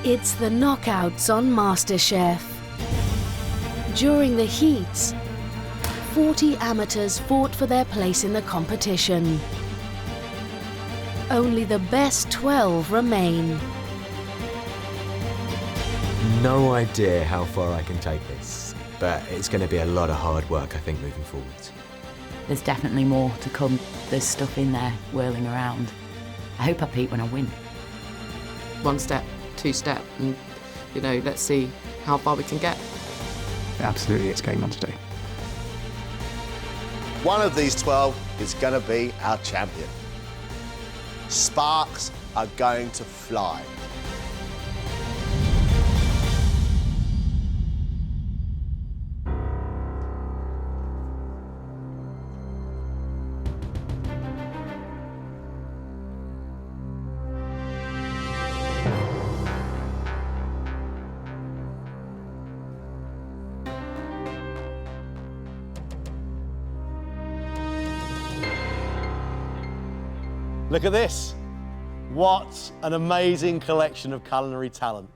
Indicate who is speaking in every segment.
Speaker 1: It's the knockouts on MasterChef. During the heats, 40 amateurs fought for their place in the competition. Only the best 12 remain.
Speaker 2: No idea how far I can take this, but it's going to be a lot of hard work, I think, moving forward.
Speaker 3: There's definitely more to come. There's stuff in there whirling around. I hope I peak when I win.
Speaker 4: One step, two step, and, you know, let's see how far we can get.
Speaker 5: Absolutely, it's game on today.
Speaker 6: One of these 12 is going to be our champion. Sparks are going to fly. Look at this. What an amazing collection of culinary talent.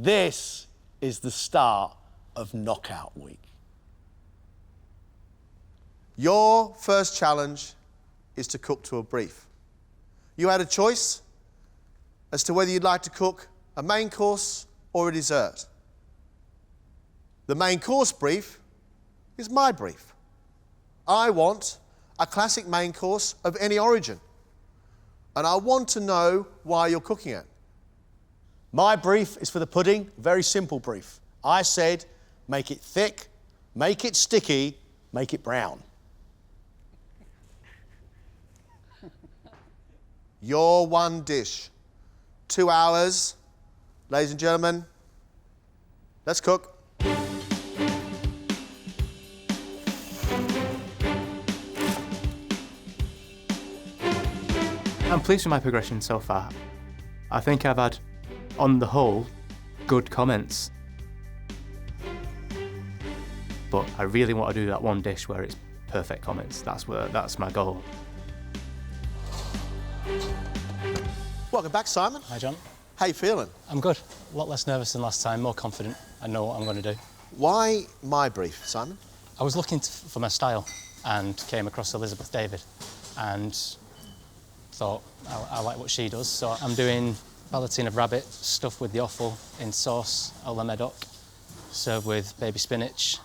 Speaker 6: This is the start of Knockout Week. Your first challenge is to cook to a brief. You had a choice as to whether you'd like to cook a main course or a dessert. The main course brief is my brief. I want a classic main course of any origin. And I want to know why you're cooking it. My brief is for the pudding, very simple brief. I said, make it thick, make it sticky, make it brown. Your one dish, 2 hours. Ladies and gentlemen, let's cook.
Speaker 5: I'm pleased with my progression so far. I think I've had, on the whole, good comments. But I really want to do that one dish where it's perfect comments. That's my goal.
Speaker 6: Welcome back, Simon.
Speaker 7: Hi, John.
Speaker 6: How you feeling?
Speaker 7: I'm good. A lot less nervous than last time, more confident. I know what I'm going to do.
Speaker 6: Why my brief, Simon?
Speaker 7: I was looking for my style and came across Elizabeth David and thought I like what she does. So I'm doing ballotine of rabbit stuffed with the offal in sauce à la Médoc, served with baby spinach,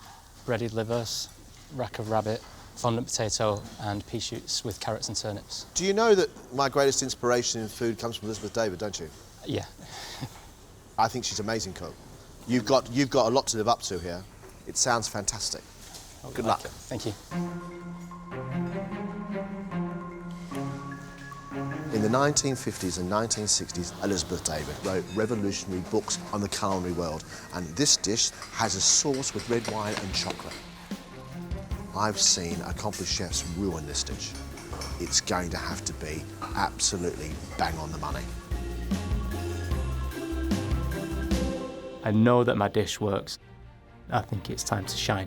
Speaker 7: breaded livers, rack of rabbit, fondant potato and pea shoots with carrots and turnips.
Speaker 6: Do you know that my greatest inspiration in food comes from Elizabeth David, don't you?
Speaker 7: Yeah.
Speaker 6: I think she's an amazing cook. You've got a lot to live up to here. It sounds fantastic. Good luck.
Speaker 7: Thank you.
Speaker 6: In the 1950s and 1960s, Elizabeth David wrote revolutionary books on the culinary world, and this dish has a sauce with red wine and chocolate. I've seen accomplished chefs ruin this dish. It's going to have to be absolutely bang on the money.
Speaker 5: I know that my dish works. I think it's time to shine.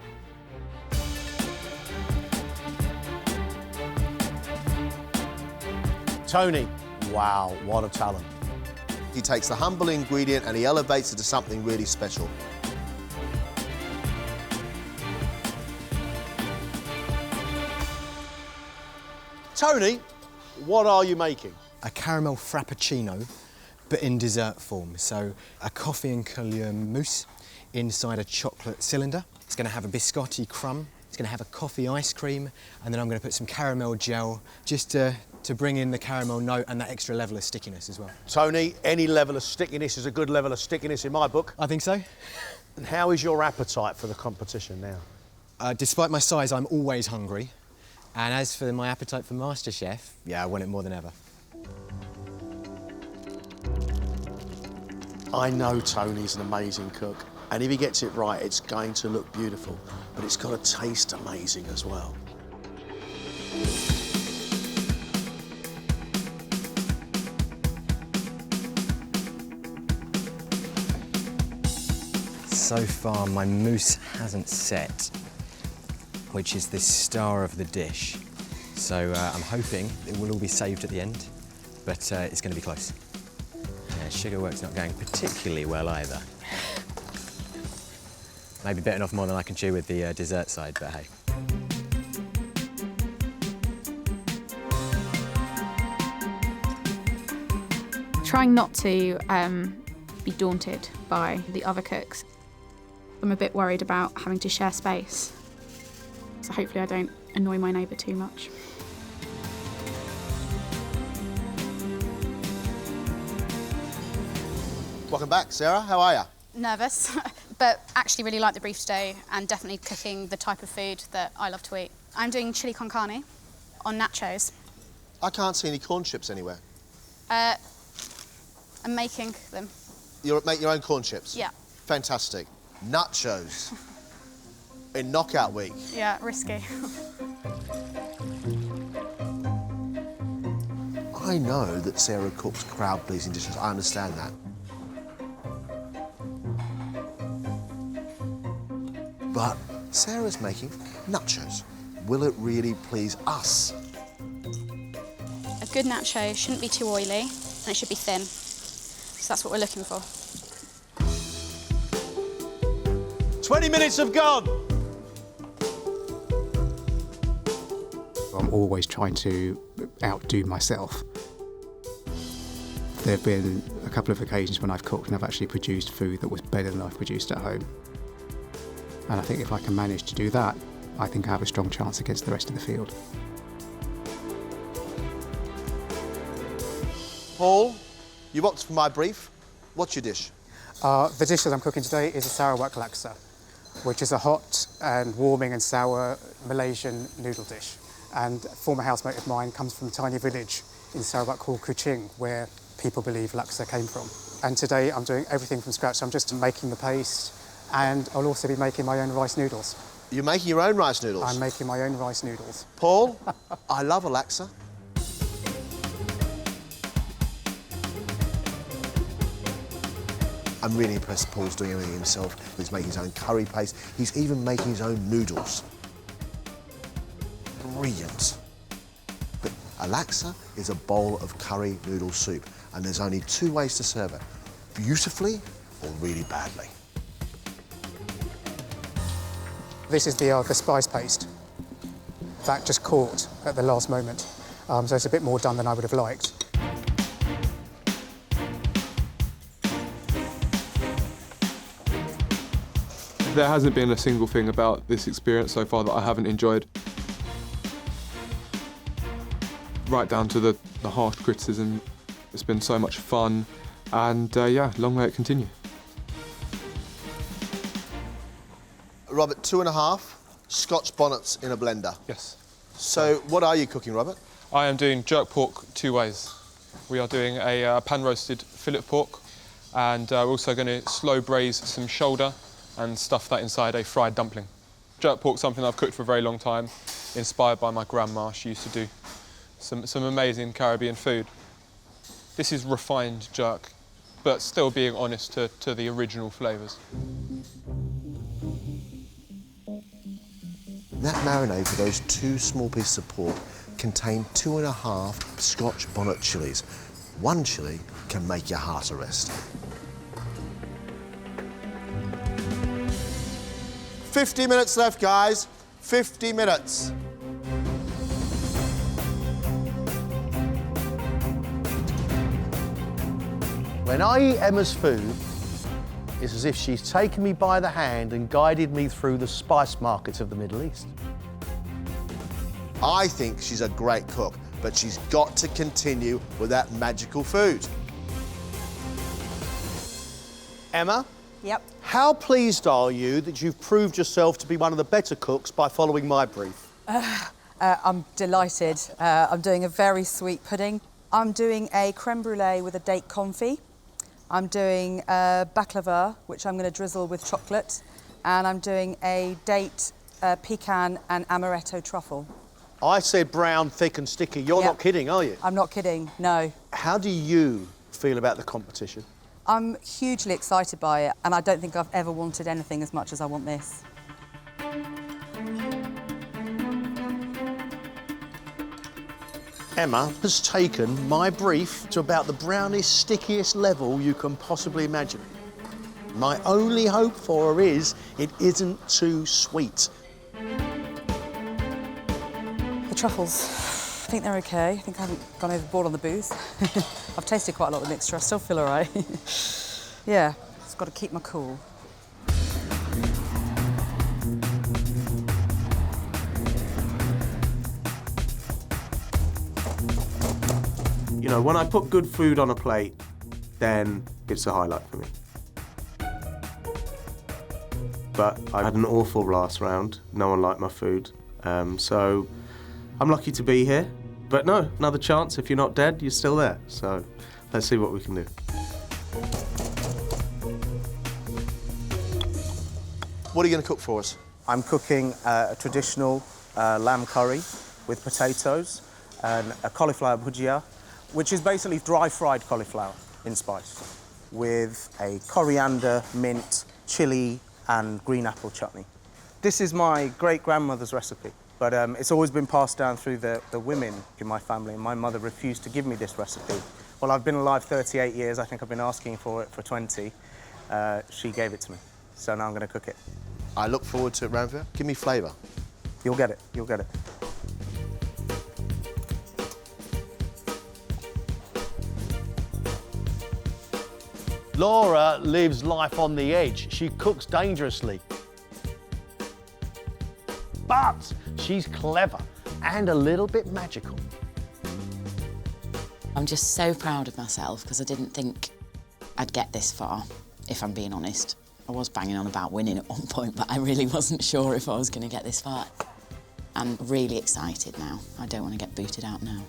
Speaker 6: Tony, wow, what a talent. He takes the humble ingredient and he elevates it to something really special. Tony, what are you making?
Speaker 8: A caramel frappuccino, but in dessert form. So a coffee and coulis mousse inside a chocolate cylinder. It's going to have a biscotti crumb. It's going to have a coffee ice cream, and then I'm going to put some caramel gel just to bring in the caramel note and that extra level of stickiness as well.
Speaker 6: Tony, any level of stickiness is a good level of stickiness in my book.
Speaker 8: I think so.
Speaker 6: And how is your appetite for the competition now?
Speaker 8: Despite my size, I'm always hungry. And as for my appetite for MasterChef, yeah, I want it more than ever.
Speaker 6: I know Tony's an amazing cook, and if he gets it right, it's going to look beautiful, but it's got to taste amazing as well.
Speaker 8: So far, my mousse hasn't set, which is the star of the dish. So I'm hoping it will all be saved at the end, but it's going to be close. Yeah, sugar work's not going particularly well either. Maybe bitten off more than I can chew with the dessert side, but hey.
Speaker 9: Trying not to be daunted by the other cooks. I'm a bit worried about having to share space, so hopefully I don't annoy my neighbour too much.
Speaker 6: Welcome back, Sarah. How are you?
Speaker 10: Nervous, but actually really like the brief today and definitely cooking the type of food that I love to eat. I'm doing chili con carne on nachos.
Speaker 6: I can't see any corn chips anywhere.
Speaker 10: I'm making them.
Speaker 6: You make your own corn chips?
Speaker 10: Yeah.
Speaker 6: Fantastic. Nachos in knockout week.
Speaker 10: Yeah, risky.
Speaker 6: I know that Sarah cooks crowd-pleasing dishes. I understand that. But Sarah's making nachos. Will it really please us?
Speaker 10: A good nacho shouldn't be too oily and it should be thin. So that's what we're looking for.
Speaker 6: 20 minutes have gone.
Speaker 11: I'm always trying to outdo myself. There have been a couple of occasions when I've cooked and I've actually produced food that was better than I've produced at home. And I think if I can manage to do that, I think I have a strong chance against the rest of the field.
Speaker 6: Paul, you opted for my brief. What's your dish?
Speaker 11: The dish that I'm cooking today is a Sarawak laksa, which is a hot and warming and sour Malaysian noodle dish. And a former housemate of mine comes from a tiny village in Sarawak called Kuching, where people believe laksa came from. And today I'm doing everything from scratch. So I'm just making the paste, and I'll also be making my own rice noodles.
Speaker 6: You're making your own rice noodles?
Speaker 11: I'm making my own rice noodles.
Speaker 6: Paul, I love a laksa. I'm really impressed Paul's doing everything himself. He's making his own curry paste. He's even making his own noodles. Brilliant. But a laksa is a bowl of curry noodle soup, and there's only two ways to serve it: beautifully or really badly.
Speaker 11: This is the spice paste. That just caught at the last moment. So it's a bit more done than I would have liked.
Speaker 12: There hasn't been a single thing about this experience so far that I haven't enjoyed. Right down to the harsh criticism. It's been so much fun, and yeah, long may it continue.
Speaker 6: Robert, 2.5 Scotch bonnets in a blender.
Speaker 12: Yes.
Speaker 6: So what are you cooking, Robert?
Speaker 12: I am doing jerk pork two ways. We are doing a pan-roasted fillet of pork, and we're also going to slow braise some shoulder and stuff that inside a fried dumpling. Jerk pork's something I've cooked for a very long time, inspired by my grandma. She used to do some amazing Caribbean food. This is refined jerk, but still being honest to the original flavours.
Speaker 6: That marinade for those 2 small pieces of pork contain 2.5 Scotch bonnet chilies. One chilli can make your heart arrest. 50 minutes left, guys. 50 minutes.
Speaker 13: When I eat Emma's food, it's as if she's taken me by the hand and guided me through the spice markets of the Middle East.
Speaker 6: I think she's a great cook, but she's got to continue with that magical food.
Speaker 13: Emma?
Speaker 14: Yep.
Speaker 13: How pleased are you that you've proved yourself to be one of the better cooks by following my brief?
Speaker 14: I'm delighted. I'm doing a very sweet pudding. I'm doing a creme brulee with a date confit. I'm doing a baklava, which I'm going to drizzle with chocolate. And I'm doing a date pecan and amaretto truffle.
Speaker 13: I said brown, thick and sticky. You're not kidding, are you?
Speaker 14: I'm not kidding, no.
Speaker 13: How do you feel about the competition?
Speaker 14: I'm hugely excited by it, and I don't think I've ever wanted anything as much as I want this.
Speaker 13: Emma has taken my brief to about the brownest, stickiest level you can possibly imagine. My only hope for her is it isn't too sweet.
Speaker 14: The truffles, I think they're okay. I think I haven't gone overboard on the booze. I've tasted quite a lot of the mixture. I still feel all right. Yeah, just got to keep my cool.
Speaker 6: You know, when I put good food on a plate, then it's a highlight for me. But I had an awful last round. No one liked my food. So I'm lucky to be here. But no, another chance. If you're not dead, you're still there. So let's see what we can do.
Speaker 13: What are you going to cook for us?
Speaker 11: I'm cooking a traditional lamb curry with potatoes and a cauliflower bhujia, which is basically dry fried cauliflower in spice, with a coriander, mint, chilli and green apple chutney. This is my great-grandmother's recipe, but it's always been passed down through the women in my family, and my mother refused to give me this recipe. Well, I've been alive 38 years. I think I've been asking for it for 20. She gave it to me, so now I'm going to cook it.
Speaker 6: I look forward to it, Ranveer. Give me flavour.
Speaker 11: You'll get it, you'll get it.
Speaker 13: Laura lives life on the edge. She cooks dangerously. But she's clever and a little bit magical.
Speaker 3: I'm just so proud of myself because I didn't think I'd get this far, if I'm being honest. I was banging on about winning at one point, but I really wasn't sure if I was going to get this far. I'm really excited now. I don't want to get booted out now.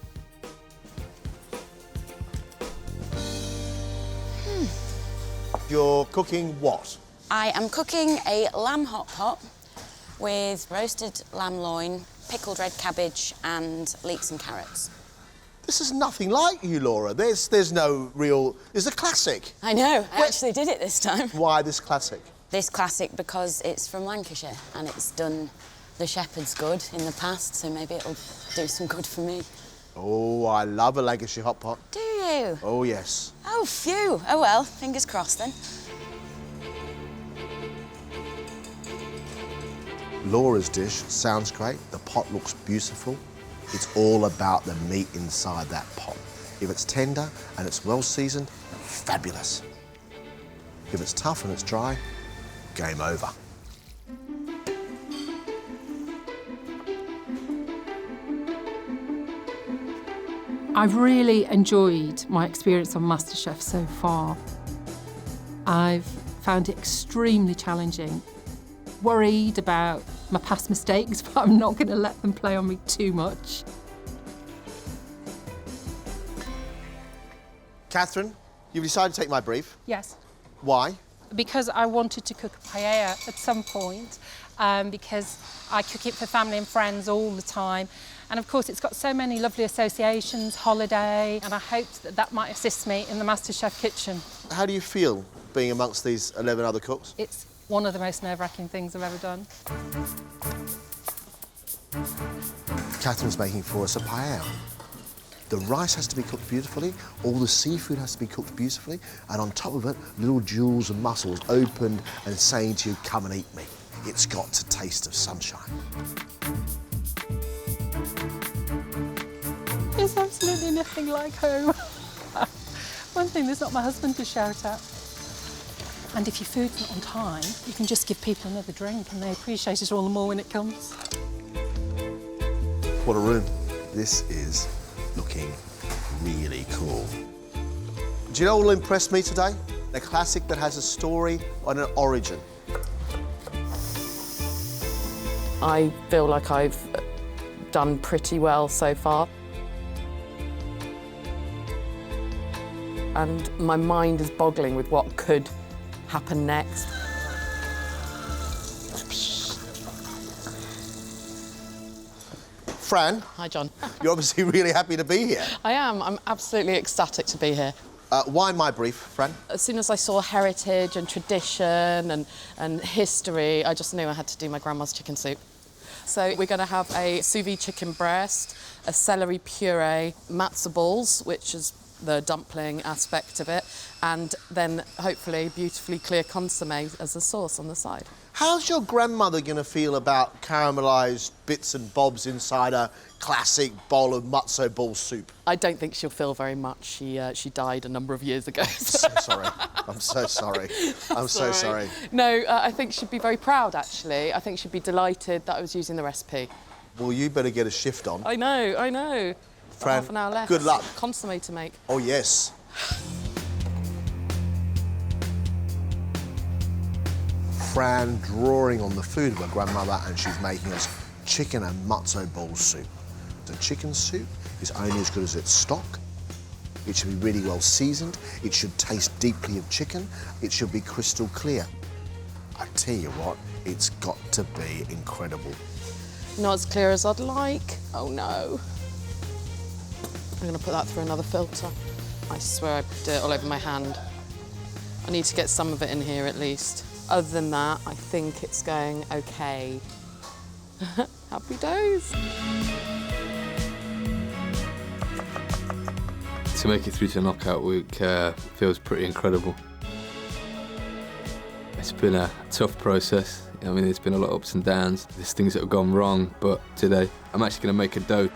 Speaker 6: You're cooking what?
Speaker 3: I am cooking a lamb hot pot with roasted lamb loin, pickled red cabbage and leeks and carrots.
Speaker 6: This is nothing like you, Laura. There's no real... It's a classic.
Speaker 3: I know, I actually did it this time.
Speaker 6: Why this classic?
Speaker 3: This classic because it's from Lancashire and it's done the shepherd's good in the past, so maybe it'll do some good for me.
Speaker 6: Oh, I love a Lancashire hot pot.
Speaker 3: Do you?
Speaker 6: Oh, yes.
Speaker 3: Oh, phew. Oh, well, fingers crossed then.
Speaker 6: Laura's dish sounds great. The pot looks beautiful. It's all about the meat inside that pot. If it's tender and it's well seasoned, fabulous. If it's tough and it's dry, game over.
Speaker 15: I've really enjoyed my experience on MasterChef so far. I've found it extremely challenging. Worried about my past mistakes, but I'm not going to let them play on me too much.
Speaker 6: Catherine, you've decided to take my brief.
Speaker 15: Yes.
Speaker 6: Why?
Speaker 15: Because I wanted to cook a paella at some point, because I cook it for family and friends all the time. And of course, it's got so many lovely associations, holiday, and I hoped that that might assist me in the MasterChef kitchen.
Speaker 6: How do you feel being amongst these 11 other cooks?
Speaker 15: It's one of the most nerve-wracking things I've ever done.
Speaker 6: Catherine's making for us a paella. The rice has to be cooked beautifully, all the seafood has to be cooked beautifully, and on top of it, little jewels and mussels opened and saying to you, come and eat me. It's got to taste of sunshine.
Speaker 15: It's absolutely nothing like home. One thing, there's not my husband to shout at. And if your food's not on time, you can just give people another drink and they appreciate it all the more when it comes.
Speaker 6: What a room. This is looking really cool. Do you know what will impress me today? A classic that has a story and an origin.
Speaker 4: I feel like I've done pretty well so far. And my mind is boggling with what could happen next.
Speaker 6: Fran.
Speaker 4: Hi, John.
Speaker 6: You're obviously really happy to be here.
Speaker 4: I am. I'm absolutely ecstatic to be here.
Speaker 6: Why my brief, Fran?
Speaker 4: As soon as I saw heritage and tradition and history, I just knew I had to do my grandma's chicken soup. So we're going to have a sous vide chicken breast, a celery puree, matzo balls, which is the dumpling aspect of it, and then hopefully beautifully clear consommé as a sauce on the side.
Speaker 6: How's your grandmother going to feel about caramelised bits and bobs inside a classic bowl of matzo ball soup?
Speaker 4: I don't think she'll feel very much. She died a number of years ago.
Speaker 6: I'm so sorry. I'm so sorry. I'm so sorry.
Speaker 4: No, I think she'd be very proud, actually. I think she'd be delighted that I was using the recipe.
Speaker 6: Well, you better get a shift on.
Speaker 4: I know.
Speaker 6: Fran,
Speaker 4: half an hour left.
Speaker 6: good luck.
Speaker 4: Consommé to make.
Speaker 6: Oh, yes. Fran drawing on the food of her grandmother, and she's making us chicken and matzo ball soup. The chicken soup is only as good as its stock. It should be really well seasoned. It should taste deeply of chicken. It should be crystal clear. I tell you what, it's got to be incredible.
Speaker 4: Not as clear as I'd like. Oh no. I'm going to put that through another filter. I swear I put dirt all over my hand. I need to get some of it in here at least. Other than that, I think it's going okay. Happy days.
Speaker 16: To make it through to knockout week feels pretty incredible. It's been a tough process. I mean, there's been a lot of ups and downs. There's things that have gone wrong, but today I'm actually going to make a dough,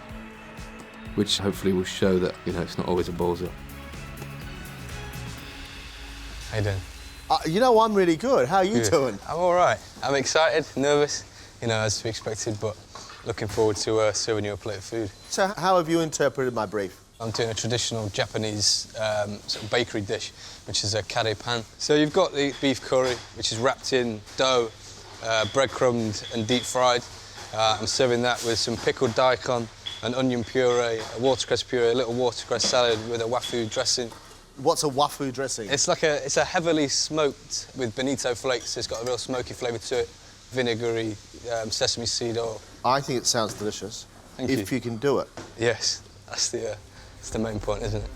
Speaker 16: which hopefully will show that, you know, it's not always a balls up.
Speaker 17: How you doing?
Speaker 6: You know, I'm really good. How are you doing?
Speaker 17: I'm all right. I'm excited, nervous, you know, as to be expected, but looking forward to serving you a plate of food.
Speaker 6: So how have you interpreted my brief?
Speaker 17: I'm doing a traditional Japanese sort of bakery dish, which is a kare pan. So you've got the beef curry, which is wrapped in dough, breadcrumbed and deep fried. I'm serving that with some pickled daikon, an onion puree, a watercress puree, a little watercress salad with a wafu dressing.
Speaker 6: What's a wafu dressing?
Speaker 17: It's a heavily smoked with bonito flakes. It's got a real smoky flavour to it, vinegary, sesame seed oil.
Speaker 6: I think it sounds delicious.
Speaker 17: Thank you.
Speaker 6: If you can do it.
Speaker 17: Yes, that's the main point, isn't it?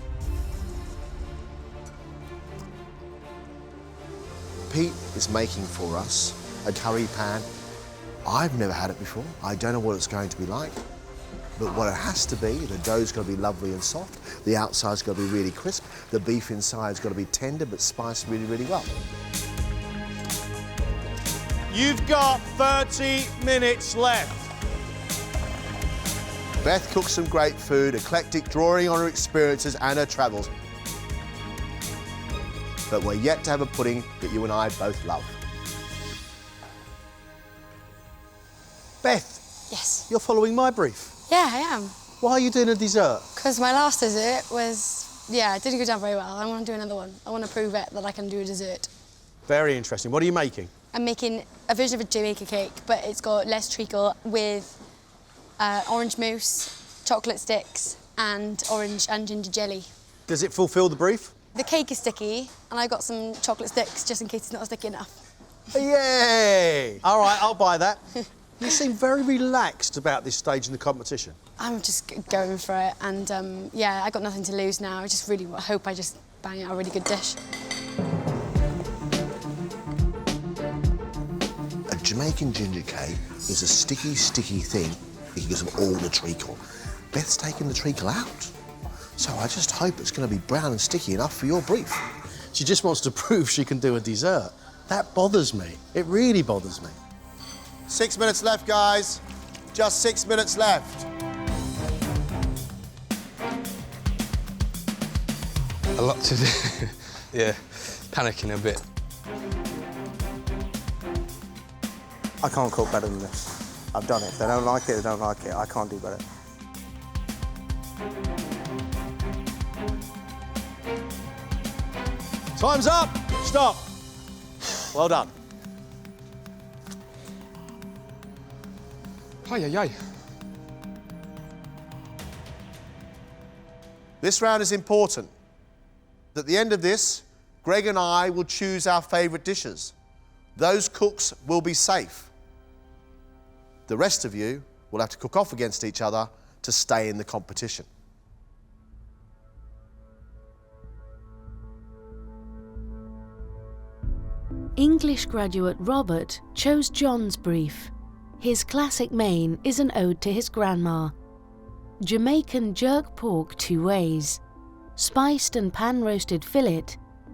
Speaker 6: Pete is making for us a curry pan. I've never had it before. I don't know what it's going to be like. But what it has to be, the dough's got to be lovely and soft, the outside's got to be really crisp, the beef inside's got to be tender but spiced really, really well. You've got 30 minutes left. Beth cooks some great food, eclectic, drawing on her experiences and her travels. But we're yet to have a pudding that you and I both love. Beth.
Speaker 18: Yes.
Speaker 6: You're following my brief.
Speaker 18: Yeah, I am.
Speaker 6: Why are you doing a dessert?
Speaker 18: Because my last dessert was, it didn't go down very well. I want to do another one. I want to prove it that I can do a dessert.
Speaker 6: Very interesting. What are you making?
Speaker 18: I'm making a version of a Jamaica cake, but it's got less treacle with orange mousse, chocolate sticks, and orange and ginger jelly.
Speaker 6: Does it fulfil the brief?
Speaker 18: The cake is sticky, and I got some chocolate sticks just in case it's not sticky enough.
Speaker 6: Yay! All right, I'll buy that. You seem very relaxed about this stage in the competition.
Speaker 18: I'm just going for it, and I got nothing to lose now. I just really hope I just bang out a really good dish.
Speaker 6: A Jamaican ginger cake is a sticky, sticky thing because of all the treacle. Beth's taken the treacle out. So I just hope it's going to be brown and sticky enough for your brief. She just wants to prove she can do a dessert. That bothers me. It really bothers me. 6 minutes left, guys. Just 6 minutes left.
Speaker 17: A lot to do. Yeah, panicking a bit.
Speaker 11: I can't cook better than this. I've done it. If they don't like it, they don't like it. I can't do better.
Speaker 6: Time's up. Stop. Well done.
Speaker 12: Ay.
Speaker 6: This round is important. At the end of this, Greg and I will choose our favourite dishes. Those cooks will be safe. The rest of you will have to cook off against each other to stay in the competition.
Speaker 1: English graduate Robert chose John's brief. His classic main is an ode to his grandma. Jamaican jerk pork 2 ways, spiced and pan-roasted fillet,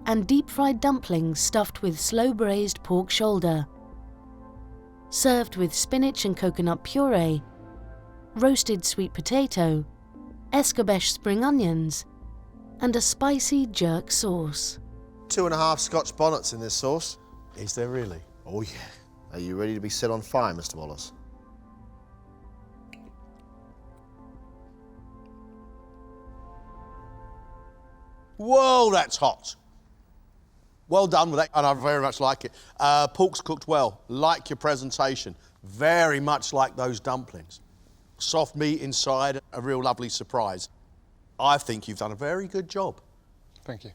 Speaker 1: and deep-fried dumplings stuffed with slow-braised pork shoulder. Served with spinach and coconut puree, roasted sweet potato, escabeche spring onions, and a spicy jerk sauce.
Speaker 6: 2.5 Scotch bonnets in this sauce.
Speaker 13: Is there really?
Speaker 6: Oh yeah. Are you ready to be set on fire, Mr. Wallace?
Speaker 13: Whoa, that's hot. Well done with that, and I very much like it. Pork's cooked well, like your presentation. Very much like those dumplings. Soft meat inside, a real lovely surprise. I think you've done a very good job.
Speaker 12: Thank you.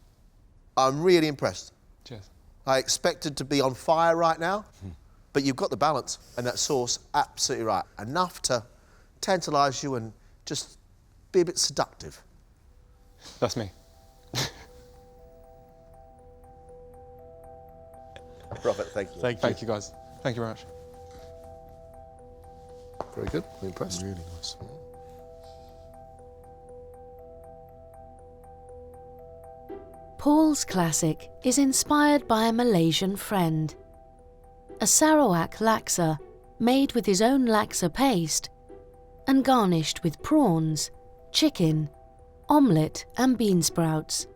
Speaker 6: I'm really impressed.
Speaker 12: Cheers.
Speaker 6: I expected to be on fire right now, but you've got the balance, and that sauce, absolutely right. Enough to tantalise you and just be a bit seductive.
Speaker 12: That's me.
Speaker 6: Robert, thank you.
Speaker 12: Thank you, guys. Thank you very much.
Speaker 13: Very good. I'm impressed. Really nice.
Speaker 1: Paul's classic is inspired by a Malaysian friend. A Sarawak laksa made with his own laksa paste and garnished with prawns, chicken, omelette and bean sprouts.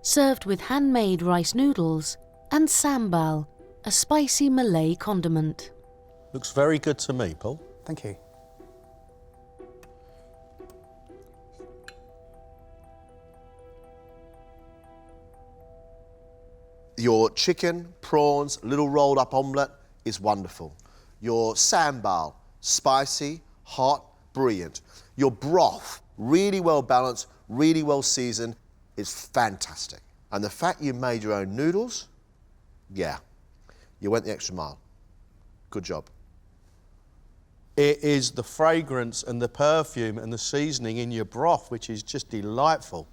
Speaker 1: Served with handmade rice noodles and sambal, a spicy Malay condiment.
Speaker 13: Looks very good to me, Paul.
Speaker 11: Thank you.
Speaker 6: Your chicken, prawns, little rolled up omelette is wonderful. Your sambal, spicy, hot, brilliant. Your broth, really well balanced, really well seasoned, is fantastic. And the fact you made your own noodles, yeah, you went the extra mile. Good job.
Speaker 13: It is the fragrance and the perfume and the seasoning in your broth, which is just delightful.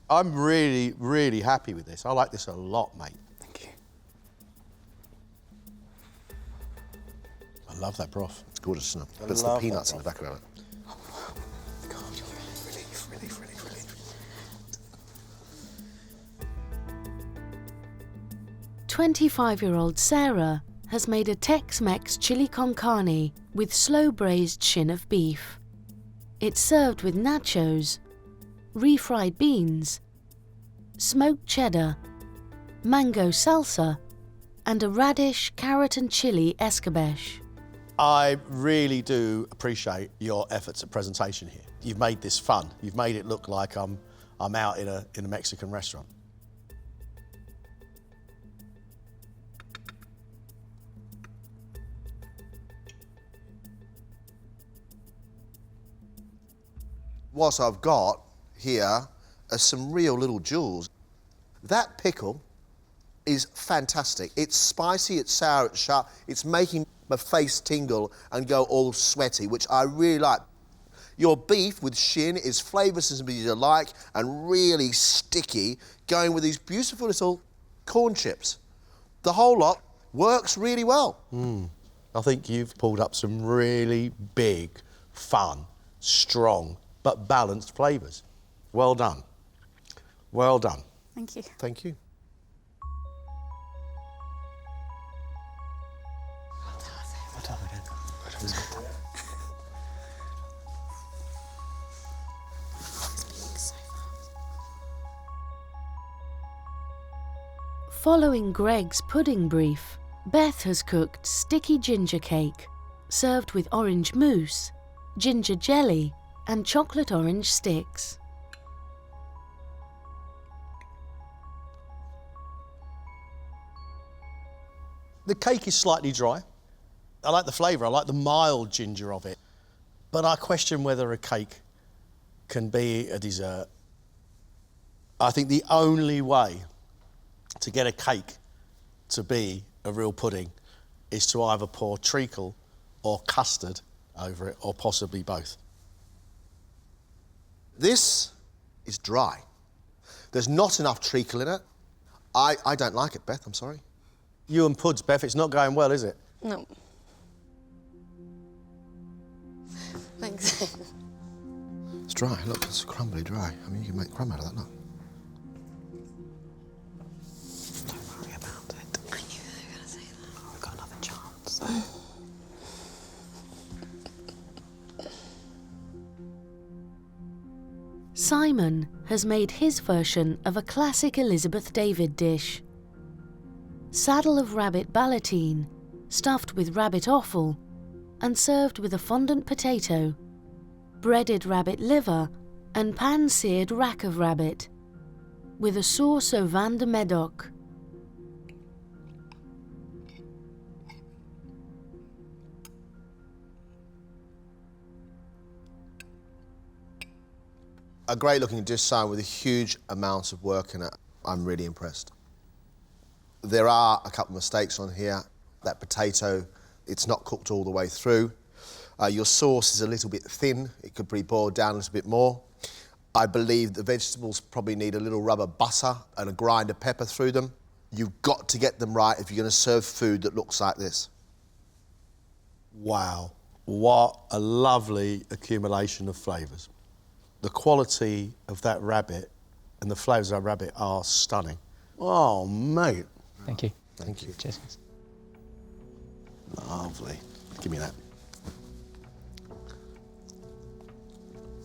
Speaker 13: I'm really, really happy with this. I like this a lot, mate.
Speaker 11: Thank you.
Speaker 13: I love that broth.
Speaker 6: It's gorgeous, isn't it? But it's the peanuts in the back of it.
Speaker 11: Oh, wow. God, relief, relief, relief, relief.
Speaker 1: 25-year-old Sarah has made a Tex-Mex chili con carne with slow-braised shin of beef. It's served with nachos, refried beans, smoked cheddar, mango salsa, and a radish, carrot and chili escabeche.
Speaker 13: I really do appreciate your efforts at presentation here. You've made this fun. You've made it look like I'm out in a Mexican restaurant.
Speaker 6: What I've got here are some real little jewels. That pickle is fantastic. It's spicy, it's sour, it's sharp. It's making my face tingle and go all sweaty, which I really like. Your beef with shin is flavoursome as you like and really sticky, going with these beautiful little corn chips. The whole lot works really well.
Speaker 13: I think you've pulled up some really big, fun, strong, but balanced flavours. Well done. Well done.
Speaker 10: Thank you.
Speaker 6: Thank you.
Speaker 11: Well done again.
Speaker 1: Following Greg's pudding brief, Beth has cooked sticky ginger cake, served with orange mousse, ginger jelly, and chocolate orange sticks.
Speaker 13: The cake is slightly dry. I like the flavour, I like the mild ginger of it. But I question whether a cake can be a dessert. I think the only way to get a cake to be a real pudding is to either pour treacle or custard over it, or possibly both.
Speaker 6: This is dry. There's not enough treacle in it. I don't like it, Beth, I'm sorry.
Speaker 13: You and puds, Beth, it's not going well, is it?
Speaker 18: No.
Speaker 4: Thanks.
Speaker 6: It's dry. Look, it's crumbly dry. I mean, you can make crumb out of that, look.
Speaker 4: Don't worry about it. I knew they were going to say that. Oh, we've got another chance.
Speaker 1: Simon has made his version of a classic Elizabeth David dish. Saddle of rabbit ballotine, stuffed with rabbit offal, and served with a fondant potato, breaded rabbit liver, and pan-seared rack of rabbit, with a sauce au vin de Médoc.
Speaker 6: A great looking dish, Simon, with a huge amount of work in it. I'm really impressed. There are a couple of mistakes on here. That potato, it's not cooked all the way through. Your sauce is a little bit thin. It could be boiled down a little bit more. I believe the vegetables probably need a little rub of butter and a grind of pepper through them. You've got to get them right if you're going to serve food that looks like this.
Speaker 13: Wow, what a lovely accumulation of flavours. The quality of that rabbit and the flavours of that rabbit are stunning. Oh, mate.
Speaker 7: Thank you.
Speaker 6: Thank you.
Speaker 7: Cheers.
Speaker 6: Lovely. Give me that.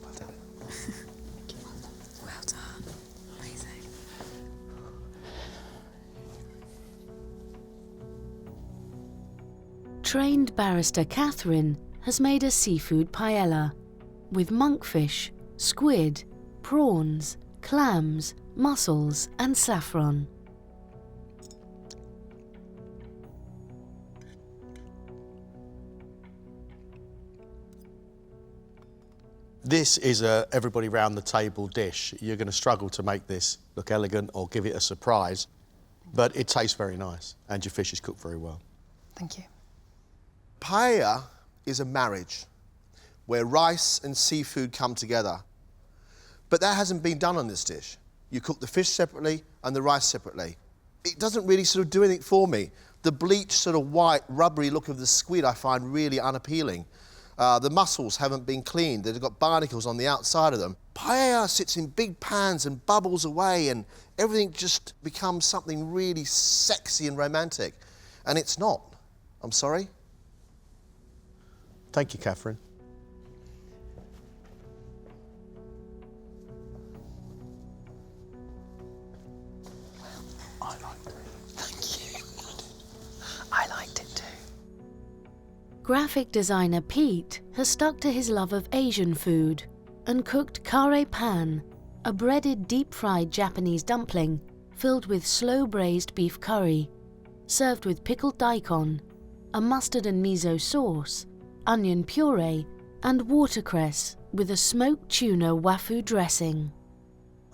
Speaker 4: Well done. Well done. Amazing.
Speaker 1: Trained barrister Catherine has made a seafood paella with monkfish, squid, prawns, clams, mussels and saffron.
Speaker 13: This is a everybody round the table dish. You're going to struggle to make this look elegant or give it a surprise, but it tastes very nice and your fish is cooked very well.
Speaker 4: Thank you.
Speaker 6: Paella is a marriage where rice and seafood come together. But that hasn't been done on this dish. You cook the fish separately and the rice separately. It doesn't really sort of do anything for me. The bleached sort of white, rubbery look of the squid I find really unappealing. The mussels haven't been cleaned. They've got barnacles on the outside of them. Paella sits in big pans and bubbles away and everything just becomes something really sexy and romantic. And it's not. I'm sorry.
Speaker 13: Thank you, Catherine.
Speaker 4: I liked it. Thank you. I liked it too.
Speaker 1: Graphic designer Pete has stuck to his love of Asian food and cooked kare pan, a breaded deep-fried Japanese dumpling filled with slow-braised beef curry, served with pickled daikon, a mustard and miso sauce, onion puree, and watercress with a smoked tuna wafu dressing.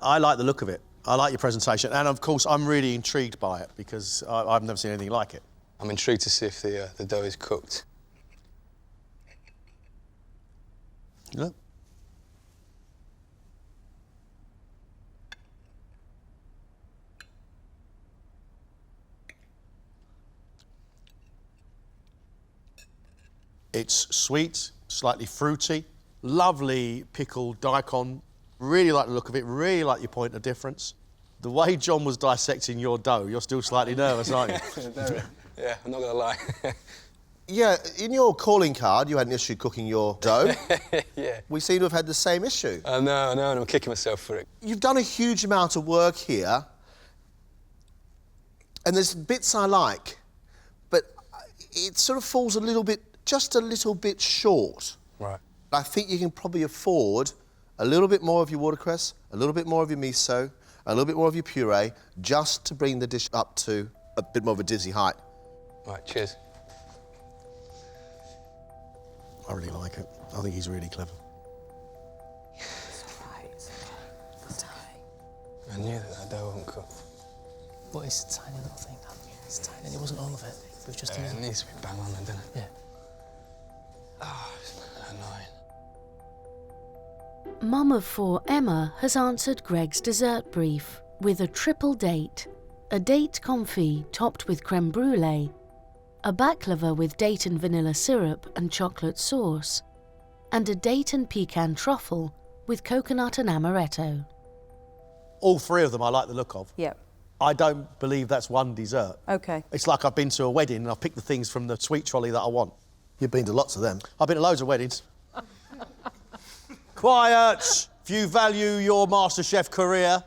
Speaker 13: I like the look of it. I like your presentation. And of course, I'm really intrigued by it because I've never seen anything like it.
Speaker 17: I'm intrigued to see if the dough is cooked.
Speaker 13: Look. It's sweet, slightly fruity, lovely pickled daikon. Really like the look of it, really like your point of difference. The way John was dissecting your dough, you're still slightly nervous, aren't you?
Speaker 17: Yeah, I'm not going to lie.
Speaker 6: Yeah, in your calling card, you had an issue cooking your dough.
Speaker 17: Yeah.
Speaker 6: We seem to have had the same issue.
Speaker 17: No, and I'm kicking myself for it.
Speaker 6: You've done a huge amount of work here, and there's bits I like, but it sort of falls a little bit, just a little bit short.
Speaker 17: Right.
Speaker 6: I think you can probably afford a little bit more of your watercress, a little bit more of your miso, a little bit more of your puree, just to bring the dish up to a bit more of a dizzy height.
Speaker 17: Right, cheers.
Speaker 13: I really like it. I think he's really clever.
Speaker 17: I knew that dough wasn't cooked.
Speaker 19: But it's a tiny little thing. It's tiny, and it wasn't all of it. It was just a
Speaker 17: It
Speaker 19: little.
Speaker 17: needs to be bang on then, doesn't it?
Speaker 19: Yeah.
Speaker 17: Oh, it's annoying.
Speaker 1: Mum of four Emma has answered Greg's dessert brief with a triple date, a date confit topped with creme brulee, a baklava with date and vanilla syrup and chocolate sauce, and a date and pecan truffle with coconut and amaretto.
Speaker 13: All three of them I like the look of.
Speaker 14: Yep.
Speaker 13: I don't believe that's one dessert.
Speaker 14: Okay.
Speaker 13: It's like I've been to a wedding and I've picked the things from the sweet trolley that I want.
Speaker 6: You've been to lots of them.
Speaker 13: I've been to loads of weddings. Quiet! If you value your MasterChef career.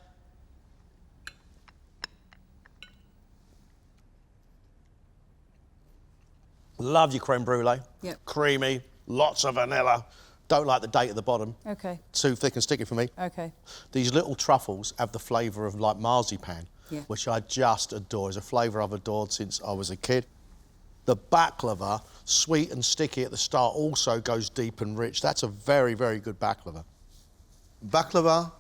Speaker 13: Love your creme brulee.
Speaker 14: Yep.
Speaker 13: Creamy, lots of vanilla. Don't like the date at the bottom.
Speaker 14: Okay.
Speaker 13: Too thick and sticky for me.
Speaker 14: Okay.
Speaker 13: These little truffles have the flavour of like marzipan,
Speaker 14: Yeah.
Speaker 13: which I just adore. It's a flavour I've adored since I was a kid. The baklava, sweet and sticky at the start, also goes deep and rich. That's a very, very good baklava.
Speaker 6: Baklava,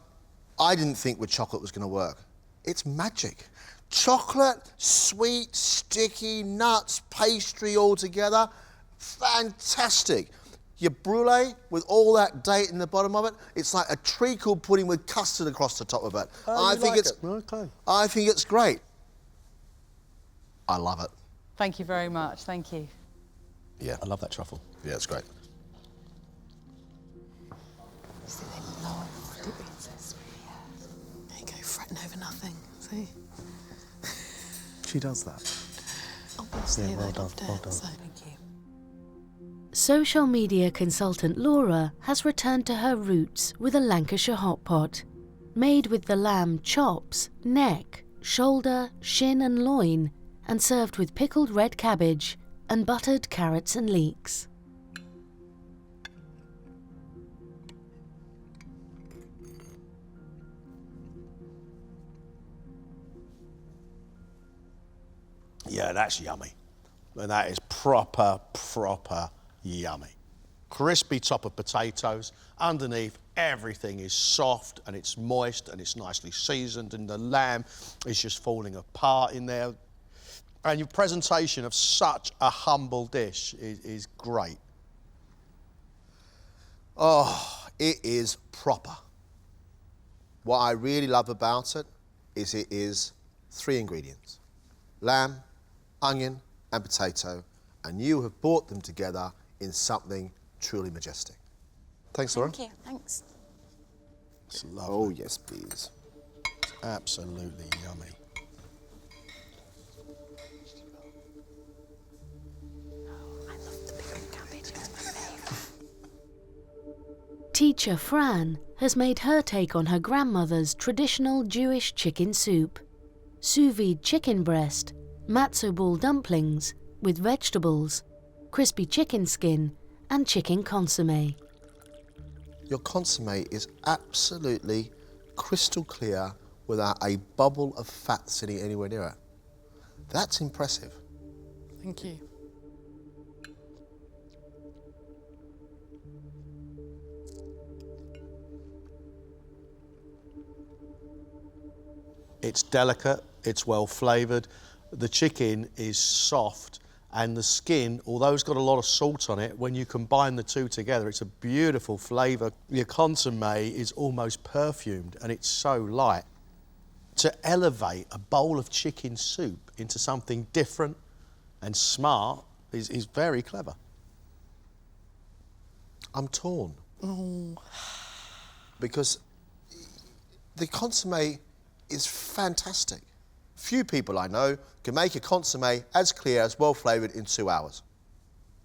Speaker 6: I didn't think with chocolate was going to work. It's magic. Chocolate, sweet, sticky, nuts, pastry all together. Fantastic. Your brulee, with all that date in the bottom of it, it's like a treacle pudding with custard across the top of it.
Speaker 13: Oh,
Speaker 6: I
Speaker 13: you
Speaker 6: think
Speaker 13: like
Speaker 6: it's
Speaker 13: it? Okay.
Speaker 6: I think it's great. I love it.
Speaker 14: Thank you very much. Thank you.
Speaker 13: Yeah, I love that truffle.
Speaker 6: Yeah, it's great.
Speaker 4: There you go, fretting over nothing. See?
Speaker 19: She does that.
Speaker 4: Obviously,
Speaker 19: Yeah, well
Speaker 4: they
Speaker 19: done,
Speaker 4: loved it,
Speaker 19: well done.
Speaker 4: so-
Speaker 1: Social media consultant Laura has returned to her roots with a Lancashire hot pot, made with the lamb chops, neck, shoulder, shin and loin, and served with pickled red cabbage and buttered carrots and leeks.
Speaker 13: Yeah, that's yummy. And that is proper yummy. Crispy top of potatoes. Underneath, everything is soft and it's moist and it's nicely seasoned and the lamb is just falling apart in there. And your presentation of such a humble dish is great.
Speaker 6: Oh, it is proper. What I really love about it is 3 ingredients. Lamb, onion and potato, and you have brought them together in something truly majestic. Thanks, Laura.
Speaker 18: Thank you. Thanks.
Speaker 13: It's lovely.
Speaker 6: Oh, yes, please.
Speaker 13: It's absolutely yummy.
Speaker 1: Teacher Fran has made her take on her grandmother's traditional Jewish chicken soup. Sous vide chicken breast, matzo ball dumplings with vegetables, crispy chicken skin and chicken consommé.
Speaker 6: Your consommé is absolutely crystal clear without a bubble of fat sitting anywhere near it. That's impressive.
Speaker 4: Thank you.
Speaker 13: It's delicate, it's well flavoured. The chicken is soft and the skin, although it's got a lot of salt on it, when you combine the two together, it's a beautiful flavour. Your consommé is almost perfumed and it's so light. To elevate a bowl of chicken soup into something different and smart is very clever.
Speaker 6: I'm torn.
Speaker 4: Oh.
Speaker 6: Because the consommé is fantastic. Few people I know can make a consommé as clear, as well flavoured in 2 hours.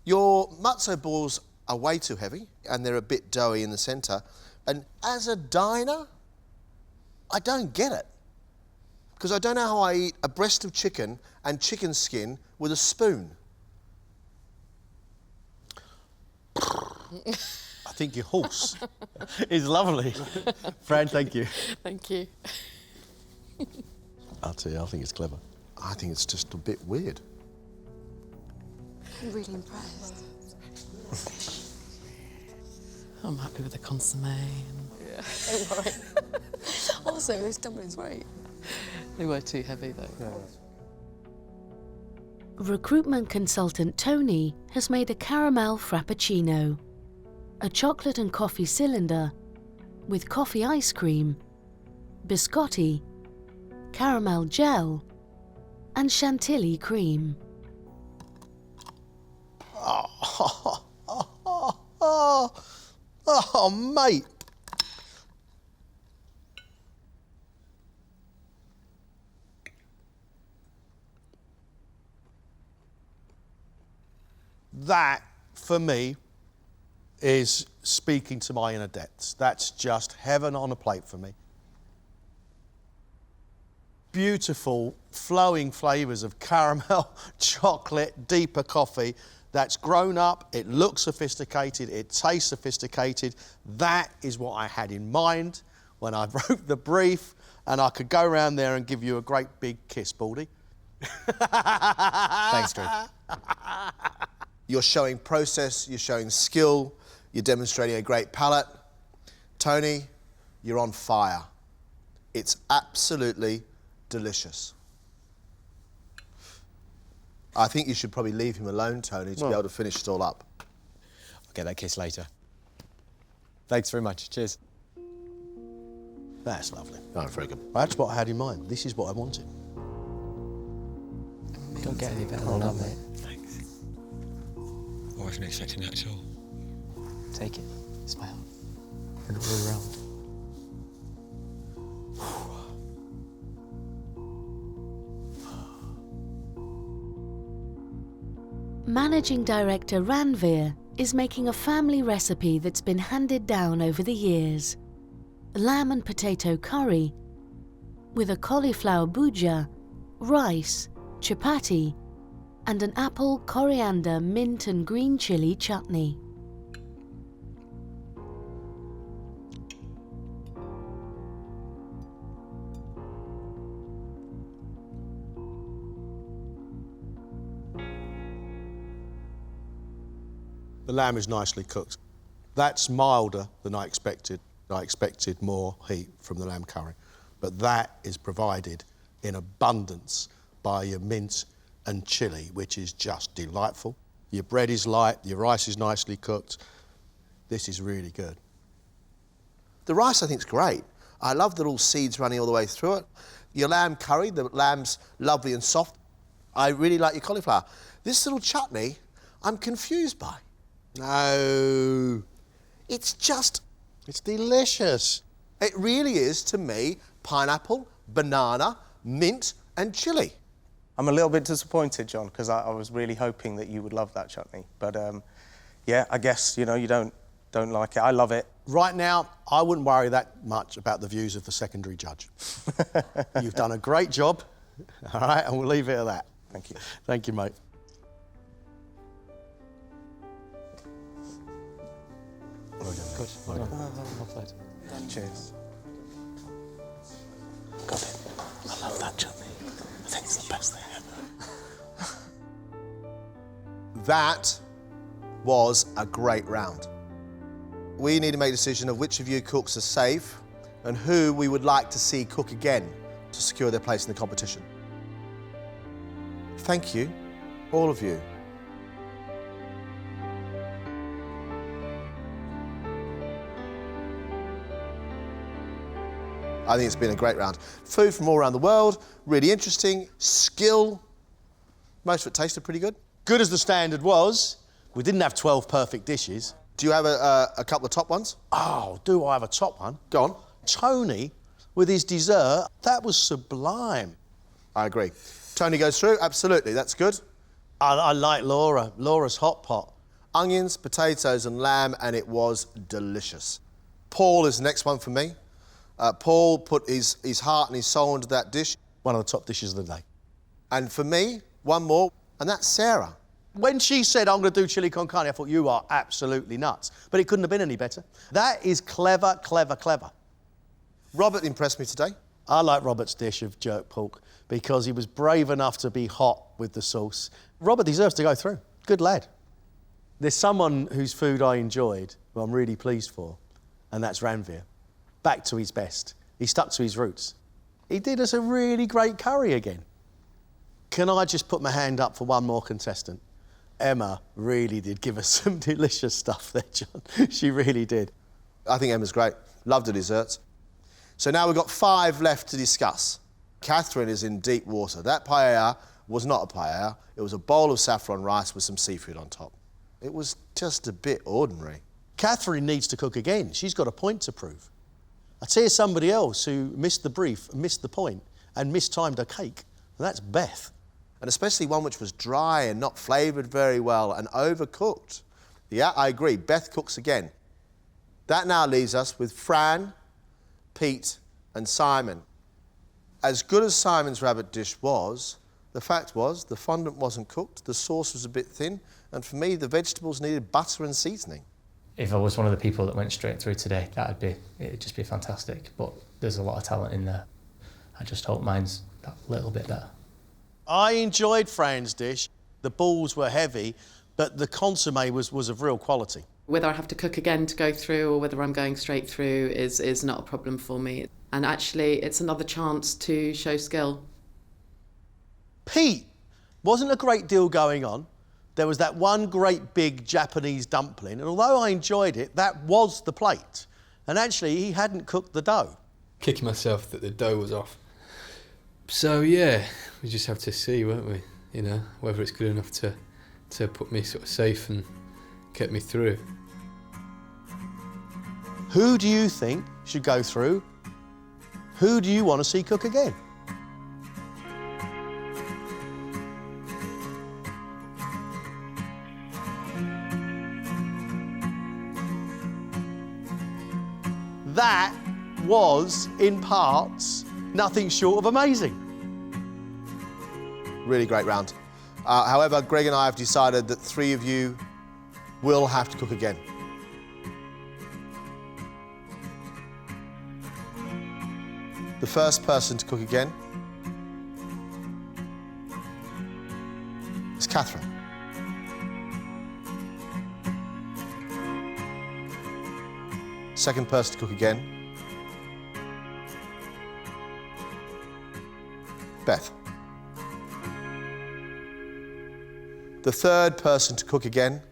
Speaker 6: Your matzo balls are way too heavy and they're a bit doughy in the centre. And as a diner, I don't get it. Because I don't know how I eat a breast of chicken and chicken skin with a spoon.
Speaker 13: I think your horse is lovely. Fran, thank you.
Speaker 4: Thank you.
Speaker 13: I'll tell you, I think it's clever.
Speaker 6: I think it's just a bit weird.
Speaker 18: I'm really impressed.
Speaker 4: I'm happy with the consommé.
Speaker 18: Yeah. Don't worry. Also, those dumplings were great.
Speaker 4: They were too heavy though.
Speaker 19: Yeah.
Speaker 1: Recruitment consultant Tony has made a caramel frappuccino, a chocolate and coffee cylinder with coffee ice cream, biscotti, caramel gel and chantilly cream.
Speaker 13: Oh, mate. That, for me, is speaking to my inner depths. That's just heaven on a plate for me. Beautiful, flowing flavours of caramel, chocolate, deeper coffee. That's grown up, it looks sophisticated, it tastes sophisticated. That is what I had in mind when I wrote the brief, and I could go around there and give you a great big kiss, Baldy.
Speaker 8: Thanks, Drew.
Speaker 6: You're showing process, you're showing skill, you're demonstrating a great palate. Tony, you're on fire. It's absolutely delicious. I think you should probably leave him alone, Tony, to be able to finish it all up.
Speaker 8: I'll get that kiss later. Thanks very much. Cheers.
Speaker 13: That's lovely. Oh, very good. That's what I had in mind. This is what I wanted.
Speaker 19: Don't get any better than that, mate.
Speaker 8: Thanks. I wasn't expecting that at all.
Speaker 19: Take it, smile, and roll around.
Speaker 1: Managing Director Ranveer is making a family recipe that's been handed down over the years. Lamb and potato curry with a cauliflower bhujia, rice, chapati, and an apple, coriander, mint and green chilli chutney.
Speaker 13: The lamb is nicely cooked. That's milder than I expected. I expected more heat from the lamb curry. But that is provided in abundance by your mint and chilli, which is just delightful. Your bread is light, your rice is nicely cooked. This is really good.
Speaker 6: The rice, I think, is great. I love the little seeds running all the way through it. Your lamb curry, the lamb's lovely and soft. I really like your cauliflower. This little chutney, I'm confused by.
Speaker 13: No. It's delicious.
Speaker 6: It really is, to me, pineapple, banana, mint and chilli.
Speaker 19: I'm a little bit disappointed, John, because I was really hoping that you would love that chutney. But, yeah, I guess, you know, you don't like it. I love it.
Speaker 13: Right now, I wouldn't worry that much about the views of the secondary judge. You've done a great job, all right, and we'll leave it at that.
Speaker 19: Thank you.
Speaker 13: Thank you, mate.
Speaker 19: Good.
Speaker 13: Well done.
Speaker 19: Well played. Cheers.
Speaker 13: Got it. I love that chutney. I think it's the best thing ever.
Speaker 6: That was a great round. We need to make a decision of which of you cooks are safe and who we would like to see cook again to secure their place in the competition. Thank you, all of you. I think it's been a great round. Food from all around the world, really interesting. Skill, most of it tasted pretty good.
Speaker 13: Good as the standard was, we didn't have 12 perfect dishes.
Speaker 6: Do you have a couple of top ones?
Speaker 13: Oh, do I have a top one?
Speaker 6: Go on.
Speaker 13: Tony, with his dessert, that was sublime.
Speaker 6: I agree. Tony goes through, absolutely, that's good.
Speaker 13: I like Laura's hot pot.
Speaker 6: Onions, potatoes and lamb, and it was delicious. Paul is the next one for me. Paul put his heart and his soul into that dish.
Speaker 13: One of the top dishes of the day.
Speaker 6: And for me, one more, and that's Sarah.
Speaker 13: When she said, I'm going to do chili con carne, I thought, you are absolutely nuts. But it couldn't have been any better. That is clever, clever, clever.
Speaker 6: Robert impressed me today.
Speaker 13: I like Robert's dish of jerk pork because he was brave enough to be hot with the sauce. Robert deserves to go through. Good lad. There's someone whose food I enjoyed, who I'm really pleased for, and that's Ranveer. Back to his best. He stuck to his roots. He did us a really great curry again. Can I just put my hand up for one more contestant? Emma really did give us some delicious stuff there, John. She really did.
Speaker 6: I think Emma's great. Loved the desserts. So now we've got 5 left to discuss. Catherine is in deep water. That paella was not a paella. It was a bowl of saffron rice with some seafood on top. It was just a bit ordinary.
Speaker 13: Catherine needs to cook again. She's got a point to prove. I tell you somebody else who missed the brief, missed the point, and mistimed her cake, and that's Beth.
Speaker 6: And especially one which was dry and not flavoured very well and overcooked. Yeah, I agree. Beth cooks again. That now leaves us with Fran, Pete and Simon. As good as Simon's rabbit dish was, the fact was the fondant wasn't cooked, the sauce was a bit thin, and for me the vegetables needed butter and seasoning.
Speaker 5: If I was one of the people that went straight through today, it'd just be fantastic. But there's a lot of talent in there. I just hope mine's that little bit better.
Speaker 13: I enjoyed Fran's dish. The balls were heavy, but the consommé was of real quality.
Speaker 4: Whether I have to cook again to go through or whether I'm going straight through is not a problem for me. And actually, it's another chance to show skill.
Speaker 13: Pete, wasn't a great deal going on. There was that one great big Japanese dumpling, and although I enjoyed it, that was the plate. And actually, he hadn't cooked the dough.
Speaker 16: Kicking myself that the dough was off. So yeah, we just have to see, won't we? You know, whether it's good enough to put me sort of safe and get me through.
Speaker 13: Who do you think should go through? Who do you want to see cook again? That was, in parts, nothing short of amazing.
Speaker 6: Really great round. However, Greg and I have decided that 3 of you will have to cook again. The first person to cook again is Catherine. Second person to cook again, Beth. The third person to cook again,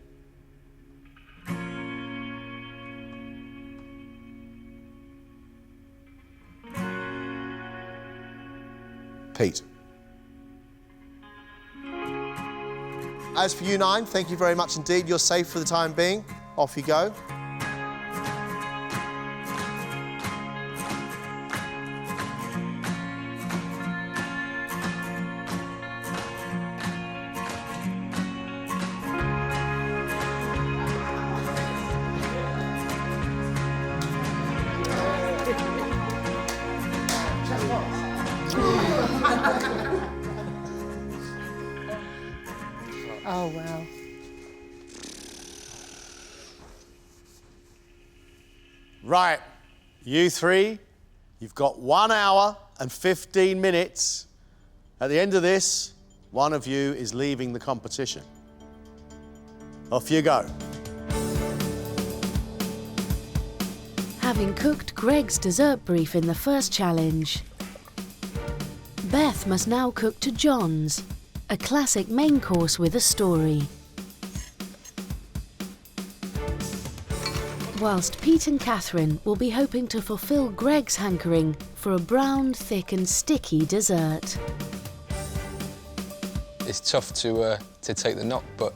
Speaker 6: Pete. As for you 9, thank you very much indeed. You're safe for the time being. Off you go.
Speaker 15: Oh, wow.
Speaker 13: Right, you 3, you've got 1 hour and 15 minutes. At the end of this, one of you is leaving the competition. Off you go.
Speaker 1: Having cooked Greg's dessert brief in the first challenge, Beth must now cook to John's, a classic main course with a story. Whilst Pete and Catherine will be hoping to fulfil Greg's hankering for a brown, thick and sticky dessert.
Speaker 17: It's tough to take the knock, but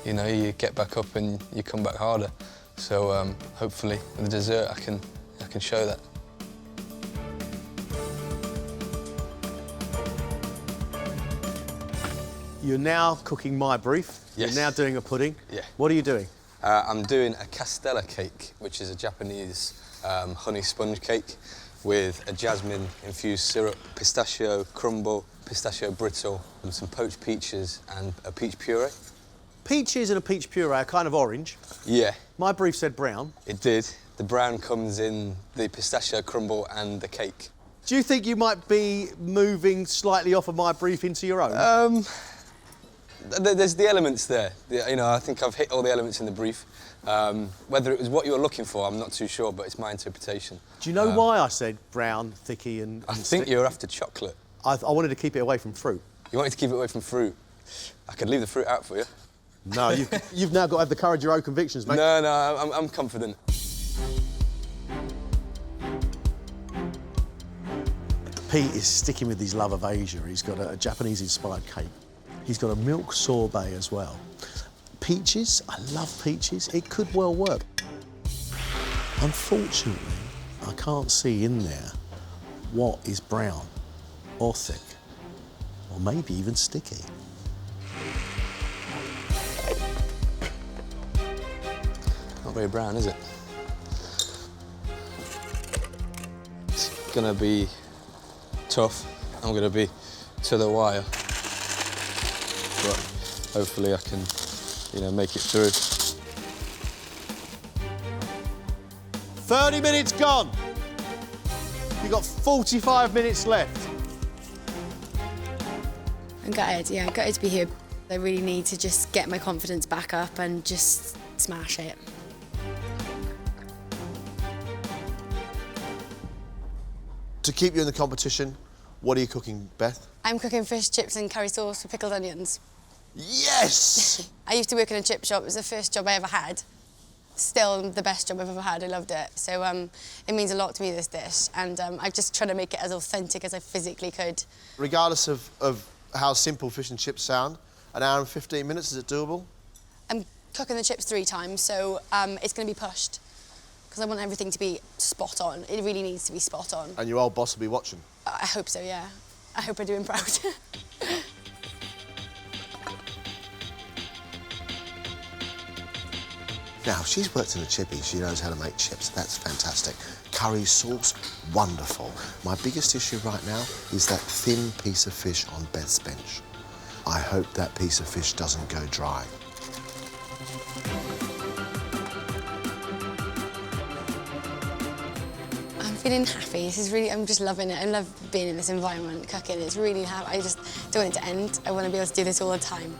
Speaker 17: you know, you get back up and you come back harder. So hopefully with the dessert I can show that.
Speaker 13: You're now cooking my brief.
Speaker 17: Yes.
Speaker 13: You're now doing a pudding.
Speaker 17: Yeah.
Speaker 13: What are you doing?
Speaker 17: I'm doing a castella cake, which is a Japanese honey sponge cake with a jasmine-infused syrup, pistachio crumble, pistachio brittle, and some poached peaches and a peach puree.
Speaker 13: Peaches and a peach puree are kind of orange.
Speaker 17: Yeah.
Speaker 13: My brief said brown.
Speaker 17: It did. The brown comes in the pistachio crumble and the cake.
Speaker 13: Do you think you might be moving slightly off of my brief into your own?
Speaker 17: There's the elements there. You know, I think I've hit all the elements in the brief. Whether it was what you were looking for, I'm not too sure, but it's my interpretation.
Speaker 13: Do you know why I said brown, thicky and
Speaker 17: I think you're after chocolate.
Speaker 13: I wanted to keep it away from fruit.
Speaker 17: You wanted to keep it away from fruit? I could leave the fruit out for you.
Speaker 13: No, you've now got to have the courage of your own convictions, mate.
Speaker 17: No, I'm confident.
Speaker 13: Pete is sticking with his love of Asia. He's got a Japanese-inspired cake. He's got a milk sorbet as well. Peaches, I love peaches. It could well work. Unfortunately, I can't see in there what is brown or thick, or maybe even sticky.
Speaker 17: Not very brown, is it? It's gonna be tough. I'm gonna be to the wire, but hopefully I can, make it through.
Speaker 6: 30 minutes gone. You've got 45 minutes left.
Speaker 18: I'm gutted, yeah, gutted to be here. I really need to just get my confidence back up and just smash it.
Speaker 6: To keep you in the competition, what are you cooking, Beth?
Speaker 18: I'm cooking fish chips and curry sauce with pickled onions.
Speaker 6: Yes!
Speaker 18: I used to work in a chip shop. It was the first job I ever had. Still the best job I've ever had. I loved it. So it means a lot to me, this dish. And I'm just trying to make it as authentic as I physically could.
Speaker 6: Regardless of how simple fish and chips sound, an hour and 15 minutes, is it doable?
Speaker 18: I'm cooking the chips 3 times, so it's going to be pushed. Because I want everything to be spot on. It really needs to be spot on.
Speaker 6: And your old boss will be watching?
Speaker 18: I hope so, yeah. I hope I do him proud.
Speaker 6: Now, she's worked in a chippy, she knows how to make chips. That's fantastic. Curry sauce, wonderful. My biggest issue right now is that thin piece of fish on Beth's bench. I hope that piece of fish doesn't go dry.
Speaker 18: I'm feeling happy. This is really, I'm just loving it. I love being in this environment, cooking. It's really happy. I just don't want it to end. I want to be able to do this all the time.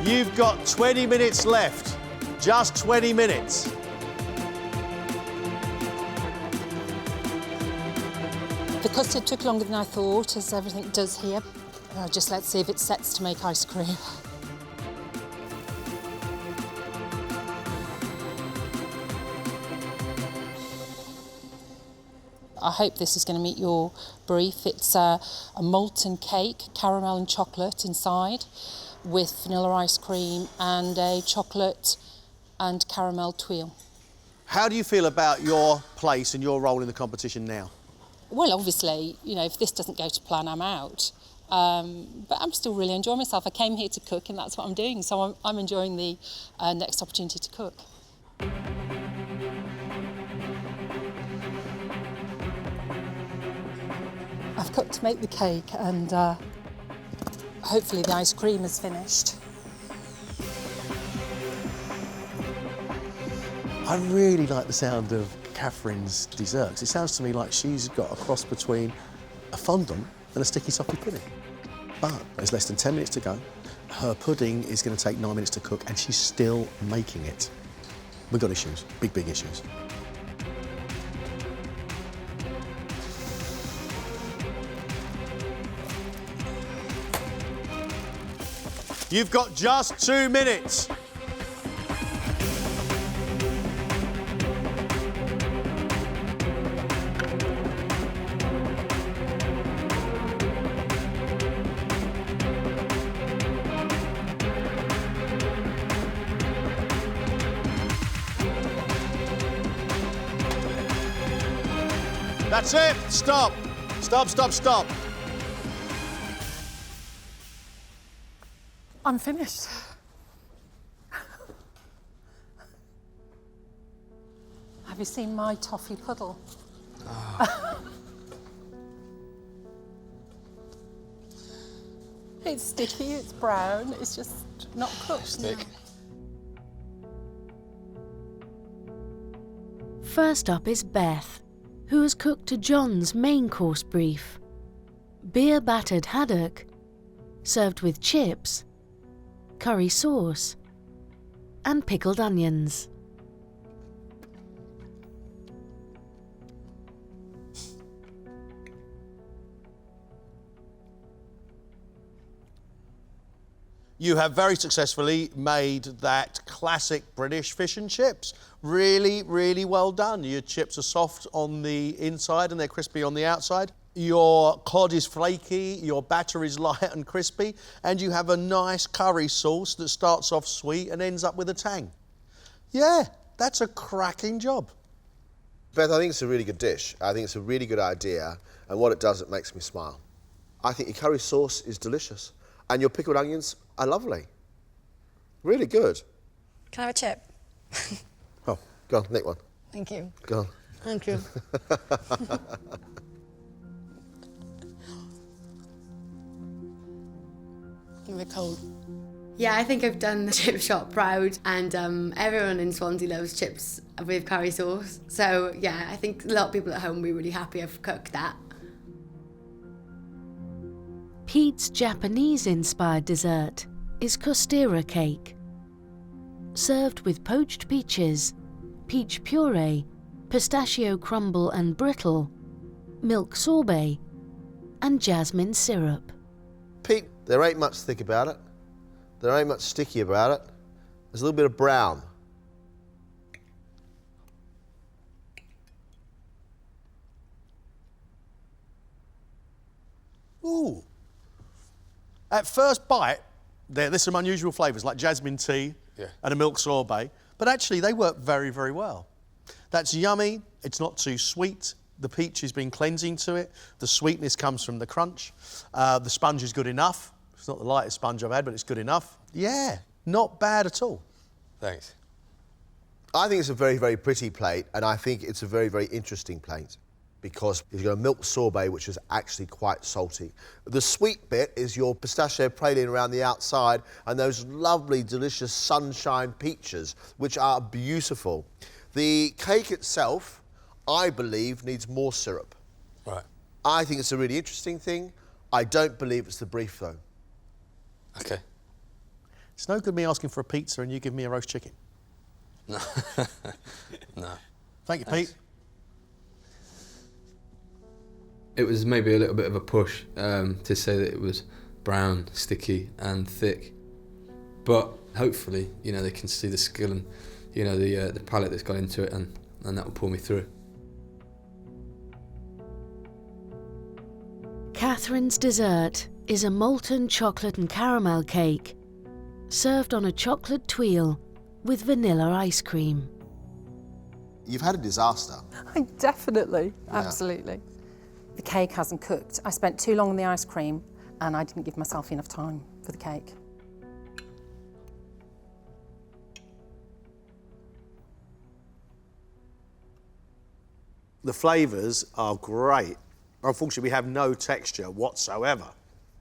Speaker 6: You've got 20 minutes left. Just 20 minutes.
Speaker 15: The custard took longer than I thought, as everything does here. Just let's see if it sets to make ice cream. I hope this is going to meet your brief. It's a molten cake, caramel and chocolate inside, with vanilla ice cream and a chocolate and caramel tuile.
Speaker 6: How do you feel about your place and your role in the competition now?
Speaker 15: Well, obviously, if this doesn't go to plan, I'm out. But I'm still really enjoying myself. I came here to cook and that's what I'm doing, so I'm enjoying the next opportunity to cook. I've cooked to make the cake and hopefully the ice cream is finished.
Speaker 13: I really like the sound of Catherine's desserts. It sounds to me like she's got a cross between a fondant and a sticky soppy pudding. But there's less than 10 minutes to go. Her pudding is going to take 9 minutes to cook and she's still making it. We've got issues, big, big issues.
Speaker 6: You've got just 2 minutes. That's it. Stop. Stop, stop, stop.
Speaker 15: I'm finished. Have you seen my toffee puddle? Oh. It's sticky, it's brown, it's just not cooked now.
Speaker 1: First up is Beth, who has cooked to John's main course brief. Beer-battered haddock, served with chips, curry sauce, and pickled onions.
Speaker 6: You have very successfully made that classic British fish and chips. Really, really well done. Your chips are soft on the inside and they're crispy on the outside. Your cod is flaky, your batter is light and crispy, and you have a nice curry sauce that starts off sweet and ends up with a tang.
Speaker 13: Yeah, that's a cracking job.
Speaker 6: Beth, I think it's a really good dish. I think it's a really good idea, and what it does, it makes me smile. I think your curry sauce is delicious, and your pickled onions are lovely. Really good.
Speaker 18: Can I have a chip?
Speaker 6: Oh, go on, nick one.
Speaker 18: Thank you.
Speaker 6: Go on.
Speaker 18: Thank you. I'm a bit cold. Yeah, I think I've done the chip shop proud, and everyone in Swansea loves chips with curry sauce. So yeah, I think a lot of people at home will be really happy I've cooked that.
Speaker 1: Pete's Japanese-inspired dessert is costera cake. Served with poached peaches, peach puree, pistachio crumble and brittle, milk sorbet, and jasmine syrup.
Speaker 6: Pete, there ain't much thick about it. There ain't much sticky about it. There's a little bit of brown.
Speaker 13: Ooh. At first bite, there's some unusual flavours like jasmine tea and a milk sorbet, but actually they work very, very well. That's yummy, it's not too sweet, the peach has been cleansing to it, the sweetness comes from the crunch, the sponge is good enough. It's not the lightest sponge I've had, but it's good enough. Yeah, not bad at all.
Speaker 17: Thanks.
Speaker 6: I think it's a very, very pretty plate, and I think it's a very, very interesting plate because you've got a milk sorbet, which is actually quite salty. The sweet bit is your pistachio praline around the outside and those lovely, delicious sunshine peaches, which are beautiful. The cake itself, I believe, needs more syrup.
Speaker 17: Right.
Speaker 6: I think it's a really interesting thing. I don't believe it's the brief, though.
Speaker 17: OK.
Speaker 13: It's no good me asking for a pizza and you give me a roast chicken.
Speaker 17: No. No.
Speaker 13: Thank you,
Speaker 17: Thanks.
Speaker 13: Pete.
Speaker 16: It was maybe a little bit of a push to say that it was brown, sticky and thick. But hopefully, you know, they can see the skill and, you know, the palate that's gone into it and that will pull me through.
Speaker 1: Catherine's dessert is a molten chocolate and caramel cake, served on a chocolate tuile with vanilla ice cream.
Speaker 6: You've had a disaster.
Speaker 20: Definitely,
Speaker 6: Yeah.
Speaker 20: absolutely. The cake hasn't cooked. I spent too long on the ice cream and I didn't give myself enough time for the cake.
Speaker 13: The flavours are great. Unfortunately, we have no texture whatsoever.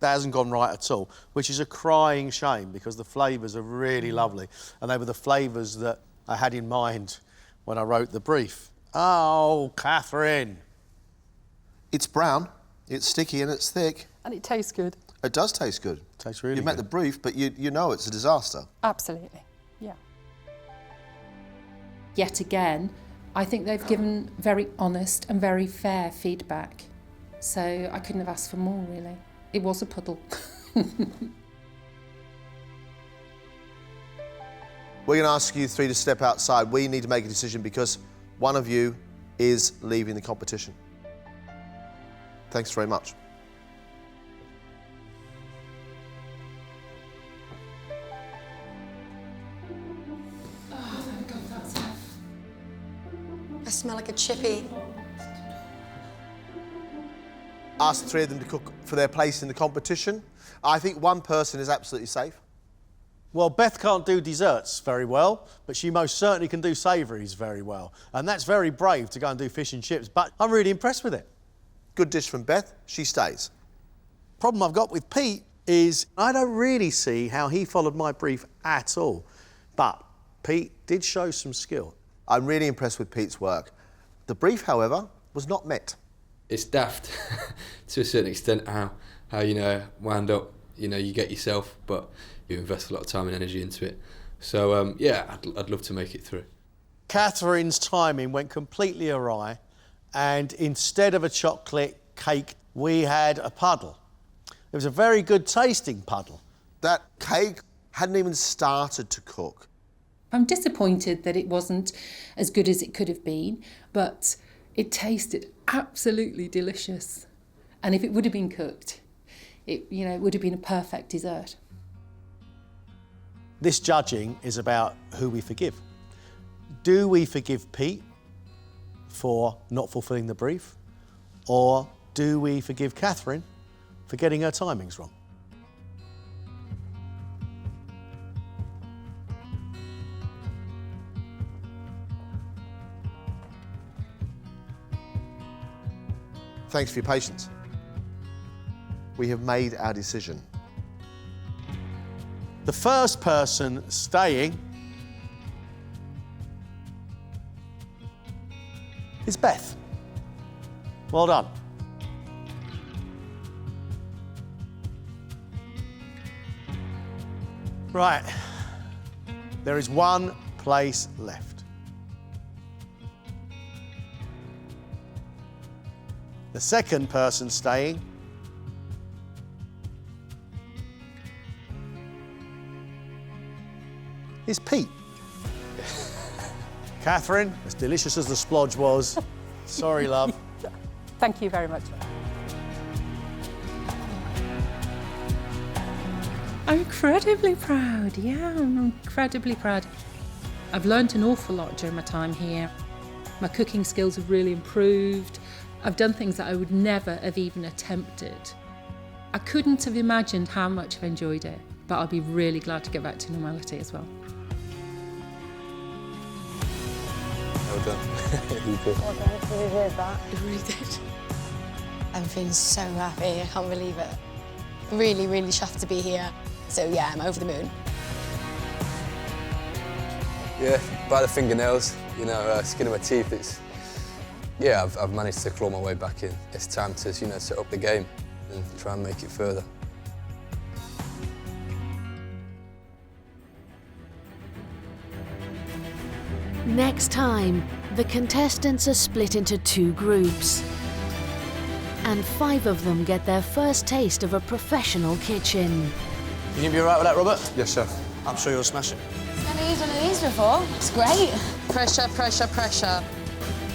Speaker 13: That hasn't gone right at all, which is a crying shame because the flavours are really lovely and they were the flavours that I had in mind when I wrote the brief. Oh, Catherine.
Speaker 6: It's brown, it's sticky and it's thick.
Speaker 20: And it tastes good.
Speaker 6: It does taste good.
Speaker 13: Tastes really
Speaker 6: You've met
Speaker 13: good.
Speaker 6: the brief, but you know it's a disaster.
Speaker 20: Absolutely, yeah.
Speaker 15: Yet again, I think they've given very honest and very fair feedback. So I couldn't have asked for more, really. It was a puddle.
Speaker 6: We're going to ask you three to step outside. We need to make a decision because one of you is leaving the competition. Thanks very much.
Speaker 18: Oh, thank God that's off. I smell like a chippy.
Speaker 6: Ask the three of them to cook for their place in the competition. I think one person is absolutely safe.
Speaker 13: Well, Beth can't do desserts very well, but she most certainly can do savouries very well. And that's very brave to go and do fish and chips, but I'm really impressed with it.
Speaker 6: Good dish from Beth, she stays.
Speaker 13: Problem I've got with Pete is I don't really see how he followed my brief at all. But Pete did show some skill.
Speaker 6: I'm really impressed with Pete's work. The brief, however, was not met.
Speaker 16: It's daft to a certain extent how you know, wound up, you know, you get yourself, but you invest a lot of time and energy into it. So, yeah, I'd love to make it through.
Speaker 13: Catherine's timing went completely awry, and instead of a chocolate cake, we had a puddle. It was a very good tasting puddle.
Speaker 6: That cake hadn't even started to cook.
Speaker 15: I'm disappointed that it wasn't as good as it could have been, but it tasted absolutely delicious. And if it would have been cooked, it would have been a perfect dessert.
Speaker 13: This judging is about who we forgive. Do we forgive Pete for not fulfilling the brief? Or do we forgive Catherine for getting her timings wrong?
Speaker 6: Thanks for your patience. We have made our decision.
Speaker 13: The first person staying is Beth. Well done. Right, there is one place left. The second person staying is Pete. Catherine, as delicious as the splodge was, sorry, love.
Speaker 20: Thank you very much.
Speaker 15: I'm incredibly proud, yeah, I'm incredibly proud. I've learnt an awful lot during my time here. My cooking skills have really improved. I've done things that I would never have even attempted. I couldn't have imagined how much I've enjoyed it, but I'll be really glad to get back to normality as well.
Speaker 17: Well done. You did.
Speaker 18: Well done, you did that. You really did. I'm feeling so happy, I can't believe it. Really, really chuffed to be here. So yeah, I'm over the moon.
Speaker 17: Yeah, by the fingernails, you know, skin of my teeth, yeah, I've managed to claw my way back in. It's time to, you know, set up the game and try and make it further.
Speaker 1: Next time, the contestants are split into 2 groups. And 5 of them get their first taste of a professional kitchen.
Speaker 21: You gonna be all right with that, Robert?
Speaker 12: Yes, chef.
Speaker 21: I'm sure you'll smash it.
Speaker 18: I've never used one of these before. It's great.
Speaker 4: Pressure, pressure, pressure.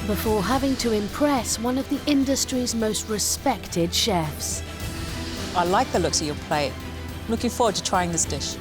Speaker 1: Before having to impress one of the industry's most respected chefs.
Speaker 22: I like the looks of your plate. I'm looking forward to trying this dish.